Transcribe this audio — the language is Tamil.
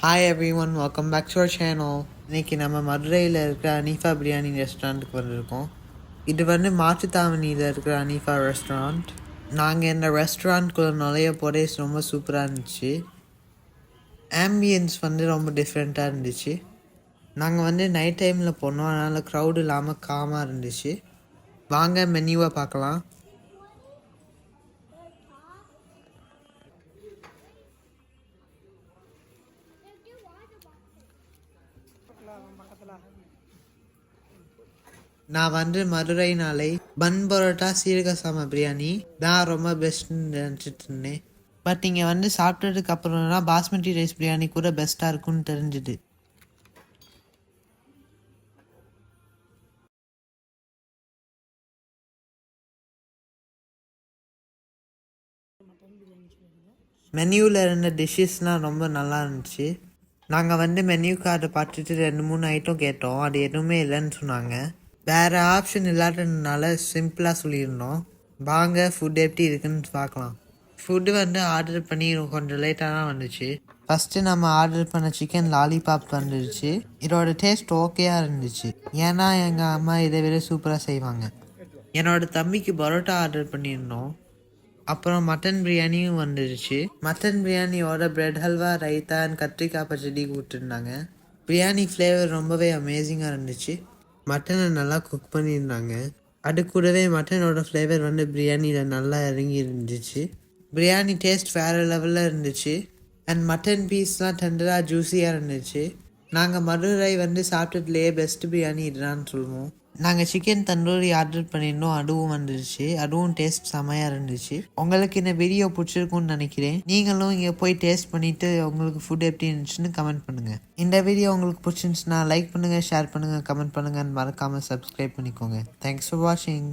Hi everyone, welcome back to our channel. இன்னைக்கு நம்ம மதுரையில் இருக்கிற அனீஃபா பிரியாணி ரெஸ்டாரண்ட்டுக்கு வந்திருக்கோம். இது மாட்டுத்தாவணியில் இருக்கிற அனீஃபா ரெஸ்டாரண்ட். நாங்கள் இந்த ரெஸ்டாரண்ட்குள்ளே நுழைய போதே ரொம்ப சூப்பராக இருந்துச்சு. ஆம்பியன்ஸ் ரொம்ப டிஃப்ரெண்ட்டாக இருந்துச்சு. நாங்கள் நைட் டைமில் போனோம், அதனால் க்ரௌட் இல்லாமல் காமாக இருந்துச்சு. வாங்க மெனுவை பார்க்கலாம். நான் மதுரைனாலே பன் பரோட்டா சீரக சாமா பிரியாணி தான் ரொம்ப பெஸ்ட்னு நினச்சிட்டு இருந்தேன். பட் இங்கே சாப்பிட்டதுக்கு அப்புறம்னா பாஸ்மதி ரைஸ் பிரியாணி கூட பெஸ்ட்டாக இருக்குன்னு தெரிஞ்சுது. மெனுவில் இருந்த டிஷ்ஷஸ்லாம் ரொம்ப நல்லா இருந்துச்சு. நாங்கள் மெனு கார்டை பார்த்துட்டு 2-3 ஐட்டம் கேட்டோம். அது எதுவுமே இல்லைன்னு சொன்னாங்க. வேறு ஆப்ஷன் இல்லாததுனால சிம்பிளாக சொல்லியிருந்தோம். வாங்க ஃபுட் எப்படி இருக்குன்னு பார்க்கலாம். ஃபுட்டு ஆர்டர் பண்ணி கொஞ்சம் லேட்டாக தான் வந்துச்சு. ஃபஸ்ட்டு நம்ம ஆர்டர் பண்ண சிக்கன் லாலிபாப் வந்துடுச்சு. இதோட டேஸ்ட் ஓகேயாக இருந்துச்சு. ஏன்னா எங்கள் அம்மா இதை விட சூப்பராக செய்வாங்க. என்னோடய தம்பிக்கு பரோட்டா ஆர்டர் பண்ணியிருந்தோம். அப்புறம் மட்டன் பிரியாணியும் வந்துடுச்சு. மட்டன் பிரியாணியோட பிரெட் ஹல்வா, ரைத்தா அண்ட் கத்திரிக்காய் பச்சடி கொடுத்துருந்தாங்க. பிரியாணி ஃப்ளேவர் ரொம்பவே அமேசிங்காக இருந்துச்சு. மட்டனை நல்லா குக் பண்ணியிருந்தாங்க. அது கூடவே மட்டனோட ஃப்ளேவர் பிரியாணியில் நல்லா இறங்கி இருந்துச்சு. பிரியாணி டேஸ்ட் வேறு லெவலில் இருந்துச்சு. அண்ட் மட்டன் பீஸ்லாம் டெண்டராக ஜூஸியாக இருந்துச்சு. நாங்கள் மதுரை சாப்பிட்டதுலேயே பெஸ்ட் பிரியாணி இதுதான் சொல்லுவோம். நாங்கள் சிக்கன் தந்தூரி ஆர்டர் பண்ணியிருந்தோம், அதுவும் வந்துடுச்சு. அதுவும் டேஸ்ட் செமையாக இருந்துச்சு. உங்களுக்கு இந்த வீடியோ பிடிச்சிருக்குன்னு நினைக்கிறேன். நீங்களும் இங்கே போய் டேஸ்ட் பண்ணிவிட்டு உங்களுக்கு ஃபுட் எப்படி இருந்துச்சுன்னு கமெண்ட் பண்ணுங்கள். இந்த வீடியோ உங்களுக்கு பிடிச்சிருந்துச்சுன்னா லைக் பண்ணுங்கள், ஷேர் பண்ணுங்கள், கமெண்ட் பண்ணுங்கள், மறக்காமல் சப்ஸ்கிரைப் பண்ணிக்கோங்க. தேங்க்ஸ் ஃபார் வாட்சிங்.